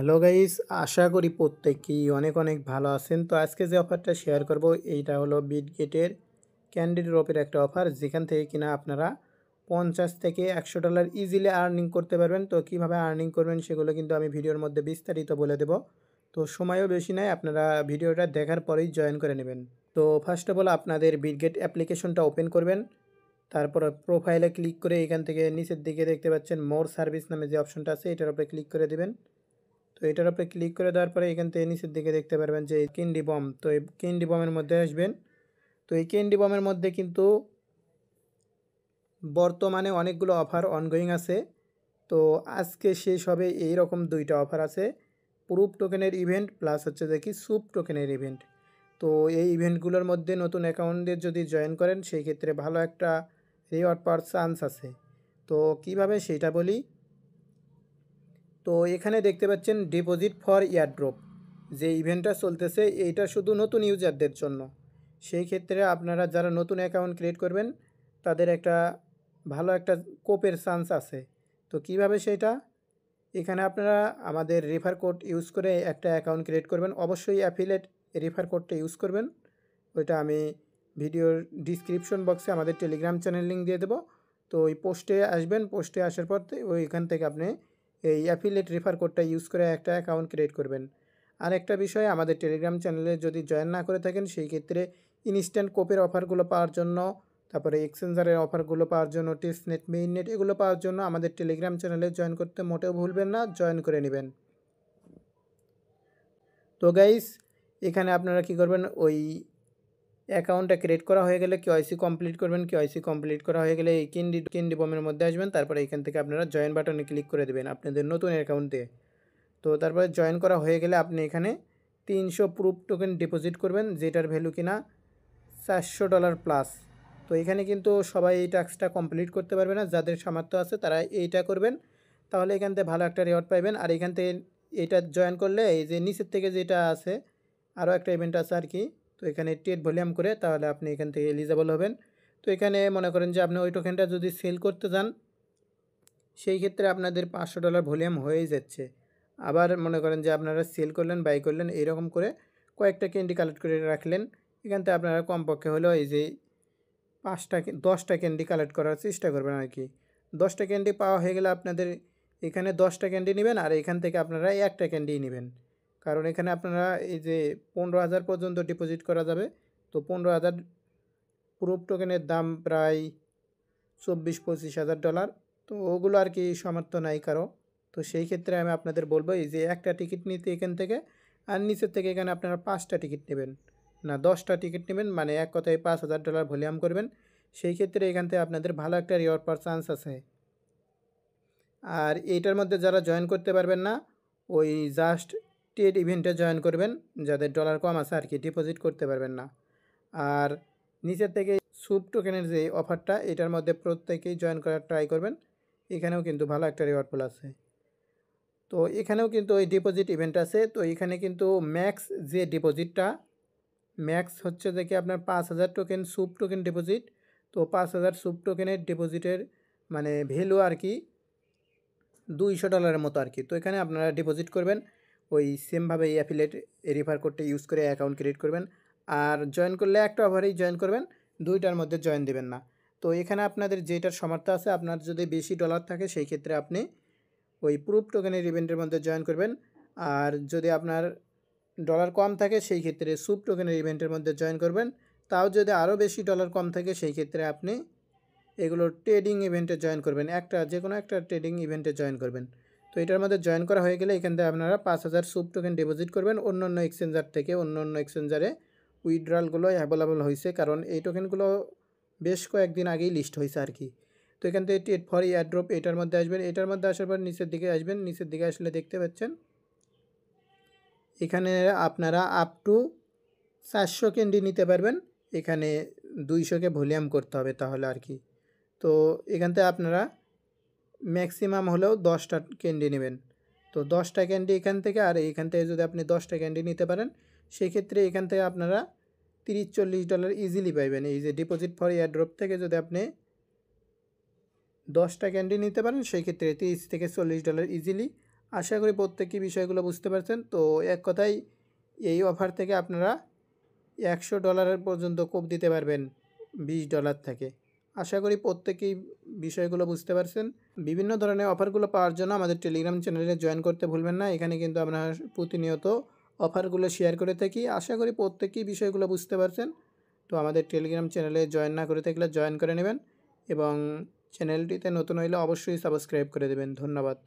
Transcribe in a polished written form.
Hello guys, আশা করি প্রত্যেকেই অনেক অনেক ভালো আছেন। তো আজকে যে অফারটা শেয়ার করব এইটা হলো বিটগেটের ক্যান্ডি ড্রপের একটা অফার, যেখান থেকে কিনা আপনারা 50 থেকে $100 ইজিলি আর্নিং করতে পারবেন। তো কিভাবে আর্নিং করবেন সেগুলো কিন্তু আমি ভিডিওর মধ্যে বিস্তারিত বলে দেব। তো সময়ও বেশি নাই, আপনারা ভিডিওটা দেখার পরেই জয়েন করে নেবেন। তো ফার্স্ট অফ অল আপনাদের বিটগেট অ্যাপ্লিকেশনটা ওপেন করবেন। তারপর প্রোফাইলে ক্লিক করে এখান থেকে নিচের দিকে দেখতে পাচ্ছেন মোর সার্ভিস নামে যে অপশনটা আছে, এটার উপরে ক্লিক করে দেবেন। তো এটার উপরে ক্লিক করে দেওয়ার পরে এখান থেকে নিচের দিকে দেখতে পারবেন যে ক্যান্ডি বম। তো এই ক্যান্ডি বমের মধ্যে আসবেন। তো এই ক্যান্ডি বমের মধ্যে কিন্তু বর্তমানে অনেকগুলো অফার অনগোয়িং আছে। তো আজকে শেষ হবে এইরকম দুইটা অফার আছে, প্রুফ টোকেনের ইভেন্ট প্লাস হচ্ছে যে কি সুপ টোকেনের ইভেন্ট। তো এই ইভেন্টগুলোর মধ্যে নতুন অ্যাকাউন্টে যদি জয়েন করেন সেই ক্ষেত্রে ভালো একটা রিওয়ার্ড পাওয়ার চান্স আছে। তো কিভাবে সেটা বলি। তো এখানে দেখতে পাচ্ছেন ডিপোজিট ফর ইয়ারড্রপ যে ইভেন্টটা চলতেছে, এইটা শুধু নতুন ইউজারদের জন্য। সেই ক্ষেত্রে আপনারা যারা নতুন অ্যাকাউন্ট ক্রিয়েট করবেন তাদের একটা ভালো একটা কোপের চান্স আছে। তো কিভাবে সেটা, এখানে আপনারা আমাদের রেফার কোড ইউজ করে একটা অ্যাকাউন্ট ক্রিয়েট করবেন। অবশ্যই অ্যাফিলেট রেফার কোডটা ইউজ করবেন। ওইটা আমি ভিডিওর ডিসক্রিপশন বক্সে আমাদের টেলিগ্রাম চ্যানেল লিঙ্ক দিয়ে দেবো। তো ওই পোস্টে আসবেন, পোস্টে আসার পর ওইখান থেকে আপনি এই অ্যাফিলেট রেফার কোডটা ইউজ করে একটা অ্যাকাউন্ট ক্রিয়েট করবেন। আর একটা বিষয়, আমাদের টেলিগ্রাম চ্যানেলে যদি জয়েন না করে থাকেন সেই ক্ষেত্রে ইনস্ট্যান্ট কোপের অফারগুলো পাওয়ার জন্য, তারপরে এক্সচেঞ্জারের অফারগুলো পাওয়ার জন্য, টেস্টনেট, মেইননেট এগুলো পাওয়ার জন্য আমাদের টেলিগ্রাম চ্যানেলে জয়েন করতে মোটেও ভুলবেন না, জয়েন করে নেবেন। তো গাইস, এখানে আপনারা কি করবেন, ওই অ্যাকাউন্টটা ক্রিয়েট করা হয়ে গেলে কেওয়াইসি কমপ্লিট করবেন। কেওয়াইসি কমপ্লিট করা হয়ে গেলে এই ক্যান্ডি বমের মধ্যে আসবেন। তারপরে এখান থেকে আপনারা জয়েন বাটনে ক্লিক করে দেবেন আপনাদের নতুন অ্যাকাউন্ট দিয়ে। তো তারপরে জয়েন করা হয়ে গেলে আপনি এখানে 300 প্রুফ টোকেন ডিপোজিট করবেন, যেটার ভ্যালু কিনা $400 প্লাস। তো এখানে কিন্তু সবাই এই টাস্কটা কমপ্লিট করতে পারবে না, যাদের সামর্থ্য আছে তারা এইটা করবেন, তাহলে এখান থেকে ভালো একটা রিওয়ার্ড পাইবেন। আর এখান থেকে এটা জয়েন করলে এই যে নিচের থেকে যেটা আছে আরও একটা ইভেন্ট আছে আর কি। তো এখানে টেট ভলিউম করে তাহলে আপনি এখান থেকে এলিজেবল হবেন। তো এখানে মনে করেন যে আপনি ওই টোকেনটা যদি সেল করতে যান সেই ক্ষেত্রে আপনাদের $500 ভলিউম হয়েই যাচ্ছে। আবার মনে করেন যে আপনারা সেল করলেন, বাই করলেন, এইরকম করে কয়েকটা ক্যান্ডি কালেক্ট করে রাখলেন। এখান থেকে আপনারা কমপক্ষে হলেও এই যে 10টা ক্যান্ডি কালেক্ট করার চেষ্টা করবেন আর কি। 10টা ক্যান্ডি পাওয়া হয়ে গেলে আপনাদের এখানে 10টা ক্যান্ডি নেবেন, আর এখান থেকে আপনারা একটা ক্যান্ডি নেবেন। কারণ এখানে আপনারা এই যে 15,000 পর্যন্ত ডিপোজিট করা যাবে। তো 15,000 প্রুফ টোকেনের দাম প্রায় $24-25,000। তো ওগুলো আর কি সামর্থ্য নাই কারো। তো সেই ক্ষেত্রে আমি আপনাদের বলবো এই যে একটা টিকিট নিতে এখান থেকে, আর নিচের থেকে এখানে আপনারা 5টা টিকিট নেবেন, না 10টা টিকিট নেবেন, মানে এক কথায় $5,000 ভলিউম করবেন। সেই ক্ষেত্রে এখান থেকে আপনাদের ভালো একটা রিওয়ার্ড পাওয়ার চান্স আছে। আর এইটার মধ্যে যারা জয়েন করতে পারবেন না, ওই জাস্ট টেড ইভেন্টে জয়েন করবেন, যাদের ডলার কম আছে আর কি, ডিপোজিট করতে পারবেন না। আর নিচের থেকে সুপ টোকেনের যে অফারটা, এটার মধ্যে প্রত্যেকেই জয়েন করার ট্রাই করবেন। এখানেও কিন্তু ভালো একটা রিওয়ার্ড পুল আছে। তো এখানেও কিন্তু ওই ডিপোজিট ইভেন্ট আছে। তো এখানে কিন্তু ম্যাক্স যে ডিপোজিটটা, ম্যাক্স হচ্ছে দেখি আপনার 5,000 টোকেন সুপ টোকেন ডিপোজিট। তো 5,000 সুপ টোকেনের ডিপোজিটের মানে ভ্যালু আর কি $200 মতো আর কি। তো এখানে আপনারা ডিপোজিট করবেন, ওই সেমভাবে এই অ্যাফিলিয়েট রেফার কোডটা ইউজ করে অ্যাকাউন্ট ক্রিয়েট করবেন। আর জয়েন করলে একটা অফারেই জয়েন করবেন, দুইটার মধ্যে জয়েন দেবেন না। তো এখানে আপনাদের যেটার সামর্থ্য আছে, আপনার যদি বেশি ডলার থাকে সেই ক্ষেত্রে আপনি ওই প্রুফ টোকেনের ইভেন্টের মধ্যে জয়েন করবেন। আর যদি আপনার ডলার কম থাকে সেই ক্ষেত্রে সুপ টোকেনের ইভেন্টের মধ্যে জয়েন করবেন। তাও যদি আরও বেশি ডলার কম থাকে সেই ক্ষেত্রে আপনি এগুলো ট্রেডিং ইভেন্টে জয়েন করবেন, একটা যে কোনো একটা ট্রেডিং ইভেন্টে জয়েন করবেন। তো এটার মধ্যে জয়েন করা হয়ে গেলে এখান থেকে আপনারা 5,000 সুপ টোকেন ডিপোজিট করবেন অন্য অন্য এক্সচেঞ্জার থেকে। অন্য অন্য এক্সচেঞ্জারে উইথড্রলগুলো অ্যাভেলেবল হয়েছে, কারণ এই টোকেনগুলো বেশ কয়েকদিন আগেই লিস্ট হয়েছে আর কি। তো এখান থেকে টেট ফর এয়ারড্রপ এটার মধ্যে আসবেন। এটার মধ্যে আসার পর নিচের দিকে আসবেন। নিচের দিকে আসলে দেখতে পাচ্ছেন এখানে আপনারা আপ টু 400 ক্যান্ডি নিতে পারবেন। এখানে 200কে ভলিউম করতে হবে তাহলে আর কি। তো এখান থেকে আপনারা ম্যাক্সিমাম হলেও 10টা ক্যান্ডি নেবেন। তো 10টা ক্যান্ডি এখান থেকে, আর এইখান থেকে যদি আপনি 10টা ক্যান্ডি নিতে পারেন সেই ক্ষেত্রে এখান থেকে আপনারা $30-40 ইজিলি পাইবেন। এই যে ডিপোজিট ফর এয়ারড্রপ থেকে যদি আপনি 10টা ক্যান্ডি নিতে পারেন সেই ক্ষেত্রে $30-40 ইজিলি। আশা করি প্রত্যেকেই বিষয়গুলো বুঝতে পারছেন। তো এক কথায় এই অফার থেকে আপনারা $100 পর্যন্ত কোপ দিতে পারবেন $20 থেকে। আশা করি প্রত্যেকেই বিষয়গুলো বুঝতে পারছেন। বিভিন্ন ধরনের অফারগুলো পাওয়ার জন্য আমাদের টেলিগ্রাম চ্যানেলে জয়েন করতে ভুলবেন না। এখানে কিন্তু আমরা প্রতিনিয়ত অফারগুলো শেয়ার করে থাকি। আশা করি প্রত্যেকেই বিষয়গুলো বুঝতে পারছেন। তো আমাদের টেলিগ্রাম চ্যানেলে জয়েন না করে থাকলে জয়েন করে নেবেন এবং চ্যানেলটিতে নতুন হইলে অবশ্যই সাবস্ক্রাইব করে দেবেন। ধন্যবাদ।